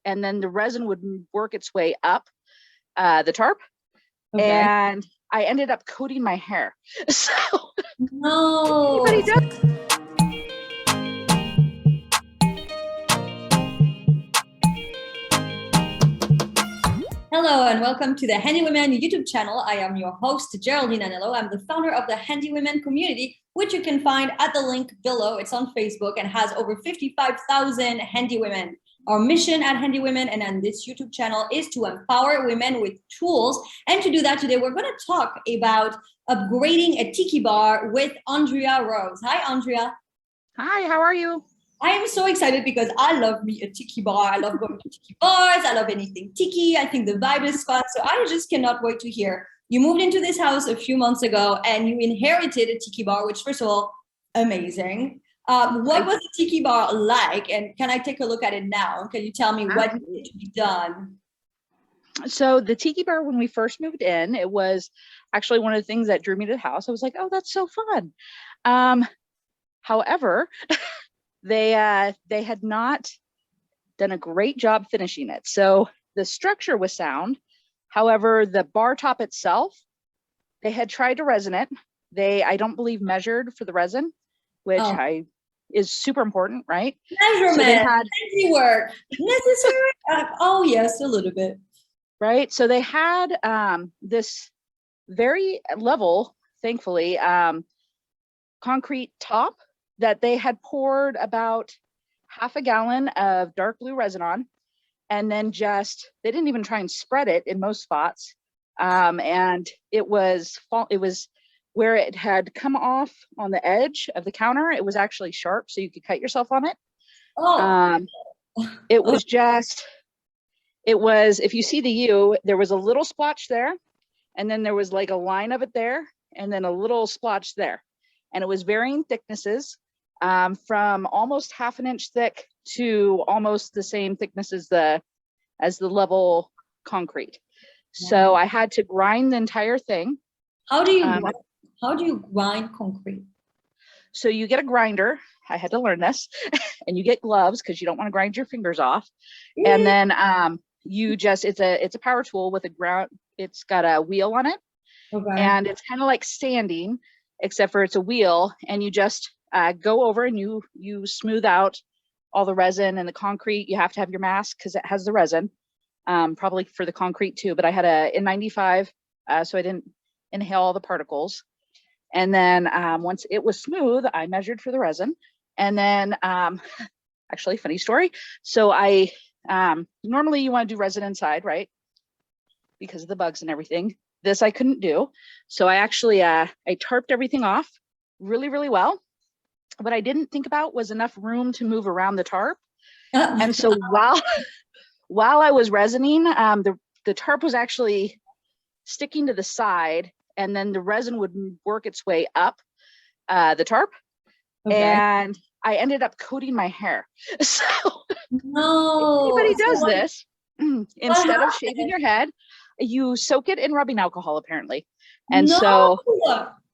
and then the resin would work its way up the tarp. Okay. And I ended up coating my hair. So No. anybody does. Hello and welcome to the Handy Women YouTube channel. I am your host, Geraldine Anello. I'm the founder of the Handy Women community, which you can find at the link below. It's on Facebook and has over 55,000 handy women. Our mission at Handy Women and on this YouTube channel is to empower women with tools. And to do that today, we're going to talk about upgrading a tiki bar with Andrea Rose. Hi, Andrea. Hi, how are you? I am so excited because I love me a tiki bar. I love going to tiki bars. I love anything tiki. I think the vibe is fun. So I just cannot wait to hear. You moved into this house a few months ago and you inherited a tiki bar, which first of all, amazing. What was the tiki bar like? And can I take a look at it now? Can you tell me what needed to be done? So the tiki bar, when we first moved in, it was actually one of the things that drew me to the house. I was like, oh, that's so fun. However, they had not done a great job finishing it. So the structure was sound. However, the bar top itself, they had tried to resin it. I don't believe, measured for the resin, which is super important, right? Measurement, so they had work necessary. Oh yes, a little bit. Right. So they had this very level, thankfully, concrete top that they had poured about half a gallon of dark blue resin on, and then they didn't even try and spread it in most spots. And it was where it had come off on the edge of the counter. It was actually sharp, so you could cut yourself on it. It was, if you see the U, there was a little splotch there, and then there was like a line of it there, and then a little splotch there. And it was varying thicknesses, from almost half an inch thick to almost the same thickness as the level concrete. So I had to grind the entire thing. How do you grind concrete? So you get a grinder. I had to learn this. And you get gloves because you don't want to grind your fingers off. And then it's a power tool with it's got a wheel on it. Okay. And it's kind of like sanding, except for it's a wheel, and you just go over and you smooth out all the resin and the concrete. You have to have your mask because it has the resin, probably for the concrete too, but I had a N95, so I didn't inhale all the particles. And then once it was smooth, I measured for the resin. And then actually, funny story. So I normally you want to do resin inside, right? Because of the bugs and everything. This I couldn't do. So I actually I tarped everything off really, really well. What I didn't think about was enough room to move around the tarp. And so while I was resining, the tarp was actually sticking to the side, and then the resin would work its way up the tarp. Okay. And I ended up coating my hair. So no, if anybody does this, instead of shaving your head, you soak it in rubbing alcohol, apparently. And so,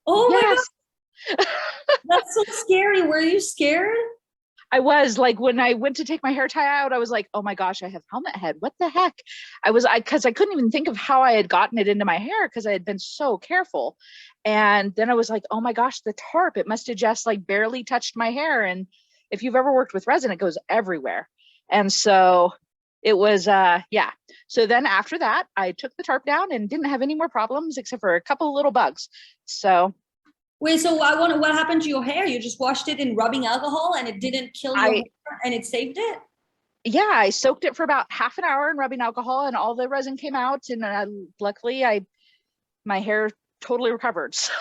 oh yes. My God. That's so scary. Were you scared? I was, like, when I went to take my hair tie out, I was like, oh my gosh, I have helmet head. What the heck? Because I couldn't even think of how I had gotten it into my hair because I had been so careful. And then I was like, oh my gosh, the tarp, it must have just like barely touched my hair. And if you've ever worked with resin, it goes everywhere. And so it was, yeah. So then after that, I took the tarp down and didn't have any more problems except for a couple of little bugs. So. Wait, so what happened to your hair? You just washed it in rubbing alcohol and it didn't kill your hair and it saved it? Yeah, I soaked it for about half an hour in rubbing alcohol and all the resin came out. And luckily, my hair totally recovered. So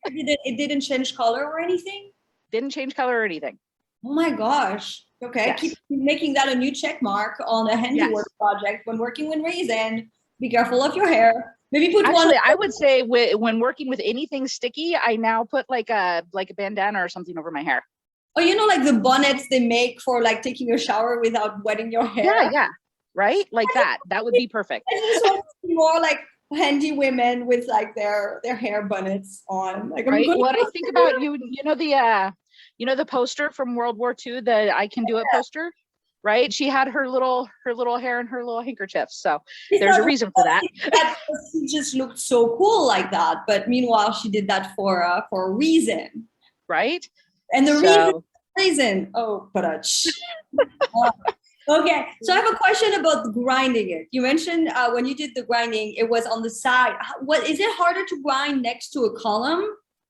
it didn't change color or anything? Didn't change color or anything. Oh my gosh. Okay, yes. Keep making that a new check mark on a handiwork project when working with resin. Be careful of your hair. Maybe put I would say when working with anything sticky, I now put like a bandana or something over my hair. Oh, you know, like the bonnets they make for like taking a shower without wetting your hair. Yeah, right. Like that would be perfect. I just want to see more like handy women with like their hair bonnets on. Like, right. What I think about you know the poster from World War II, the I Can Do It poster. right? She had her little hair and her little handkerchief. So She there's a thought reason for that. she just looked so cool like that. But meanwhile, she did that for a reason. Right? And the So, reason, oh, but okay. So I have a question about grinding it. You mentioned when you did the grinding, it was on the side. What is it harder to grind next to a column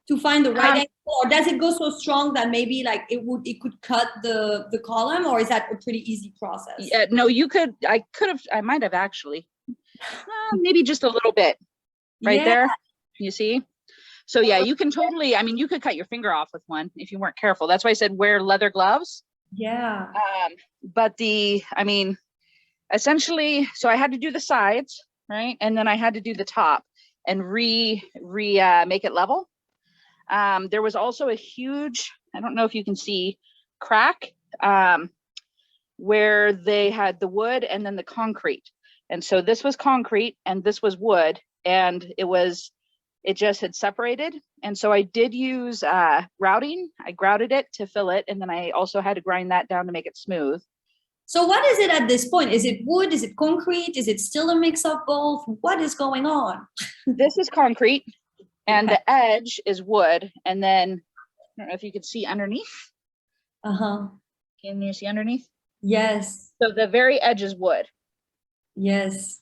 to find the right angle, or does it go so strong that maybe like it could cut the column, or is that a pretty easy process? yeah, no, I might have actually, maybe just a little bit right there. You see? So yeah, you can totally, I mean, you could cut your finger off with one if you weren't careful. That's why I said wear leather gloves. Yeah. But I mean, essentially, so I had to do the sides, right? And then I had to do the top and make it level. There was also a huge, I don't know if you can see, crack where they had the wood and then the concrete. And so this was concrete and this was wood, and it just had separated. And so I did use grouting. I grouted it to fill it. And then I also had to grind that down to make it smooth. So what is it at this point? Is it wood? Is it concrete? Is it still a mix of both? What is going on? This is concrete and the edge is wood. And then, I don't know if you can see underneath. Uh-huh. Can you see underneath? Yes. So the very edge is wood. Yes.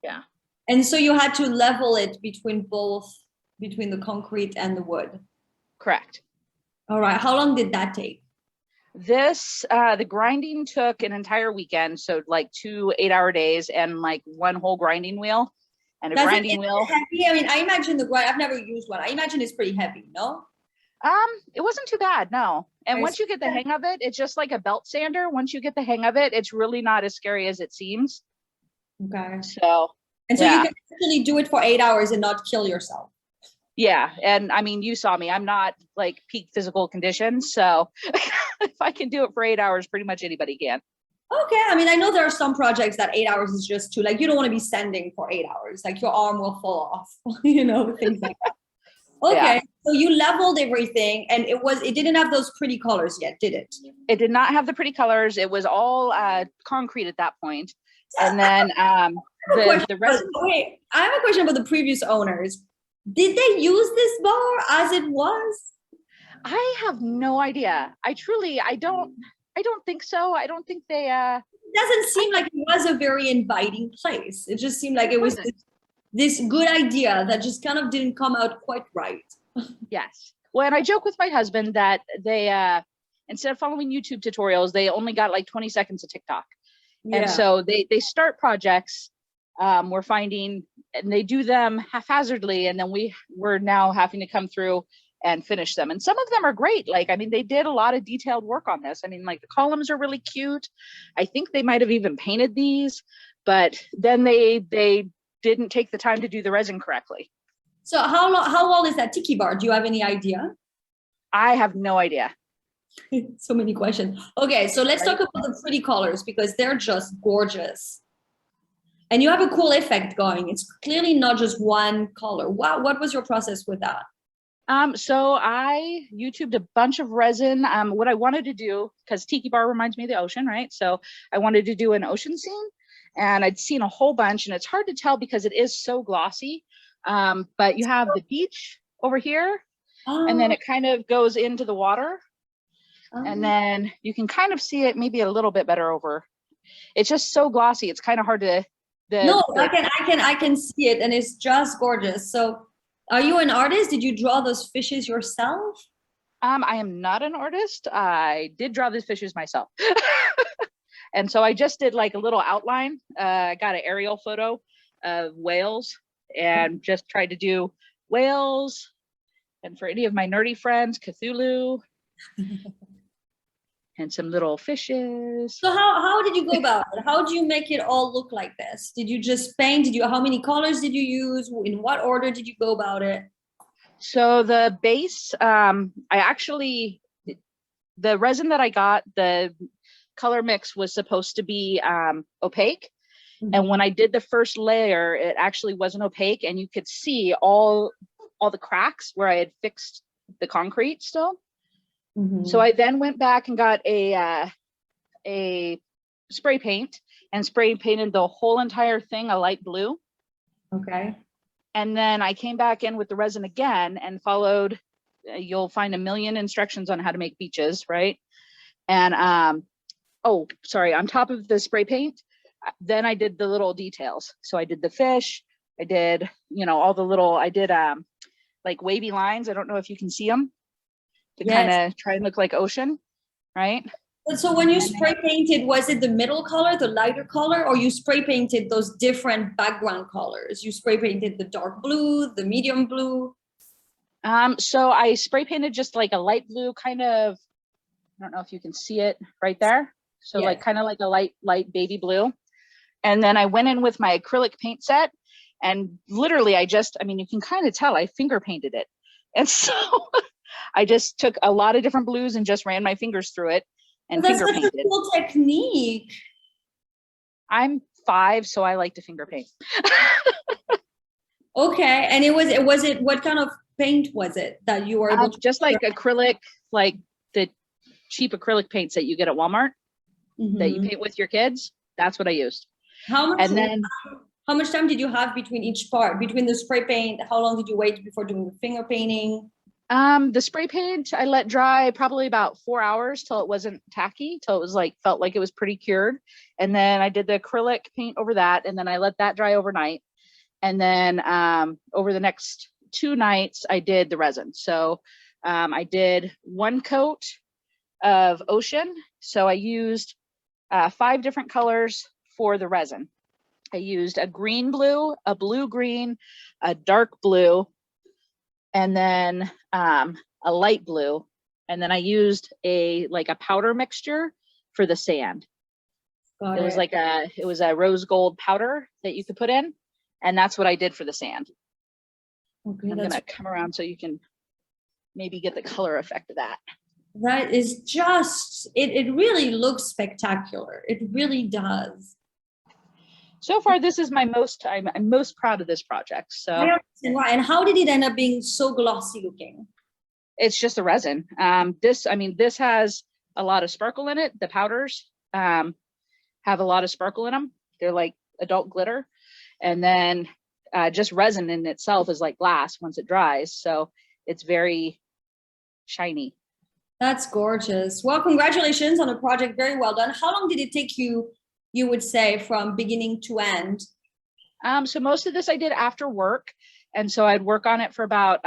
Yeah. And so you had to level it between the concrete and the wood. Correct. All right. How long did that take? The grinding took an entire weekend. So like 2 8-hour days and like one whole grinding wheel and a grinding wheel. Heavy? I mean, I imagine the grind, I've never used one. I imagine it's pretty heavy, no? It wasn't too bad, no. And once you get the hang of it, it's just like a belt sander. Once you get the hang of it, it's really not as scary as it seems. Okay. So you can actually do it for 8 hours and not kill yourself. Yeah. And I mean, you saw me, I'm not like peak physical condition. So if I can do it for 8 hours, pretty much anybody can. Okay. I mean, I know there are some projects that 8 hours is just too, like, you don't want to be sanding for 8 hours. Like your arm will fall off, things like that. Okay. Yeah. So you leveled everything and it didn't have those pretty colors yet, did it? It did not have the pretty colors. It was all concrete at that point. And then the rest. Wait, I have a question about the previous owners. Did they use this bar as it was? I have no idea. I don't think so. I don't think they it doesn't seem like it was a very inviting place. It just seemed like it was this good idea that just kind of didn't come out quite right. Yes. Well, and I joke with my husband that they instead of following YouTube tutorials, they only got like 20 seconds of TikTok. Yeah. And so they start projects, we're finding, and they do them haphazardly, and then we're now having to come through and finish them. And some of them are great. Like, I mean, they did a lot of detailed work on this. I mean, like the columns are really cute. I think they might have even painted these, but then they didn't take the time to do the resin correctly. So how old is that Tiki Bar? Do you have any idea? I have no idea. So many questions. Okay, so let's talk about the pretty colors because they're just gorgeous. And you have a cool effect going. It's clearly not just one color. Wow, what was your process with that? So I YouTubed a bunch of resin. What I wanted to do, because Tiki Bar reminds me of the ocean, right? So I wanted to do an ocean scene, and I'd seen a whole bunch, and it's hard to tell because it is so glossy. But you have the beach over here, and then it kind of goes into the water. And then you can kind of see it maybe a little bit better over. It's just so glossy. It's kind of hard to. I can see it, and it's just gorgeous. So, are you an artist? Did you draw those fishes yourself? I am not an artist. I did draw these fishes myself, and so I just did like a little outline. I got an aerial photo of whales, and just tried to do whales. And for any of my nerdy friends, Cthulhu. And some little fishes. So how did you go about it? How do you make it all look like this? Did you just paint? How many colors did you use? In what order did you go about it? So the base, the resin that I got, the color mix was supposed to be opaque. Mm-hmm. And when I did the first layer, it actually wasn't opaque, and you could see all the cracks where I had fixed the concrete still. Mm-hmm. So I then went back and got a spray paint and spray painted the whole entire thing a light blue. Okay. And then I came back in with the resin again and followed, you'll find a million instructions on how to make beaches, right? And oh, sorry, on top of the spray paint, then I did the little details. So I did the fish, I did, you know, all the little, I did like wavy lines. I don't know if you can see them, to kind of try and look like ocean, right? So when you spray painted, was it the middle color, the lighter color, or you spray painted those different background colors? You spray painted the dark blue, the medium blue? So I spray painted just like a light blue kind of, I don't know if you can see it right there. So like kind of like a light baby blue. And then I went in with my acrylic paint set, and literally I mean, you can kind of tell I finger painted it. And so I just took a lot of different blues and just ran my fingers through it and finger painted. That's such a cool technique. I'm 5, so I like to finger paint. Okay. And what kind of paint was it that you were able to just like acrylic, like the cheap acrylic paints that you get at Walmart that you paint with your kids. That's what I used. How much time did you have between each part, between the spray paint? How long did you wait before doing the finger painting? The spray paint I let dry probably about 4 hours till it wasn't tacky, till it was like, felt like it was pretty cured. And then I did the acrylic paint over that, and then I let that dry overnight. And then over the next 2 nights, I did the resin. So I did 1 coat of ocean. So I used 5 different colors for the resin. I used a green blue, a blue green, a dark blue, and then a light blue. And then I used a powder mixture for the sand. It was a rose gold powder that you could put in. And that's what I did for the sand. Okay, I'm gonna come around so you can maybe get the color effect of that. That is just, it really looks spectacular. It really does. So far, this is I'm most proud of this project. So I understand why. And how did it end up being so glossy looking? It's just the resin. This has a lot of sparkle in it. The powders have a lot of sparkle in them. They're like adult glitter. And then just resin in itself is like glass once it dries. So it's very shiny. That's gorgeous. Well, congratulations on the project. Very well done. How long did it take you would say, from beginning to end? So most of this I did after work. And so I'd work on it for about,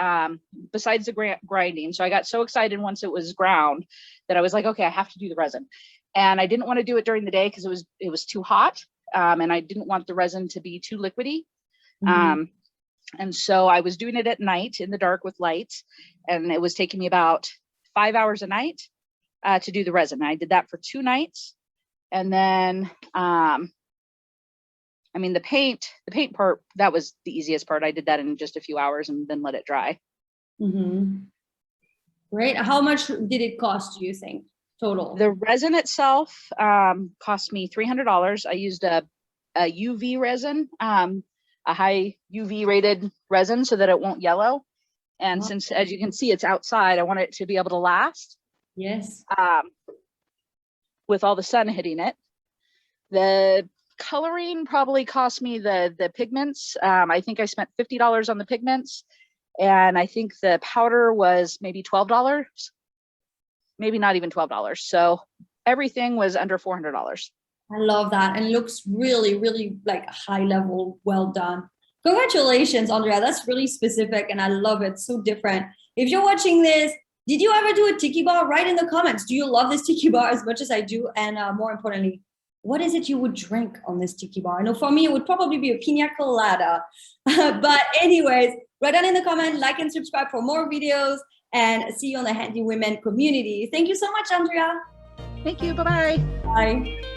besides the grinding. So I got so excited once it was ground that I was like, okay, I have to do the resin. And I didn't want to do it during the day because it was too hot. And I didn't want the resin to be too liquidy. And so I was doing it at night in the dark with lights. And it was taking me about 5 hours a night to do the resin. I did that for 2 nights. And then, the paint part, that was the easiest part. I did that in just a few hours and then let it dry. Great. How much did it cost, do you think, total? The resin itself cost me $300. I used a UV resin, a high UV rated resin so that it won't yellow. And since, as you can see, it's outside, I want it to be able to last. Yes. With all the sun hitting it. The coloring probably cost me the pigments. I think I spent $50 on the pigments, and I think the powder was maybe $12, maybe not even $12. So everything was under $400. I love that, and it looks really, really like high level. Well done. Congratulations, Andrea. That's really specific, and I love it. So different. If you're watching this, did you ever do a tiki bar? Write in the comments. Do you love this tiki bar as much as I do? And more importantly, what is it you would drink on this tiki bar? I know for me, it would probably be a pina colada. But anyways, write down in the comment, like and subscribe for more videos, and see you on the Handy Women community. Thank you so much, Andrea. Thank you. Bye-bye. Bye.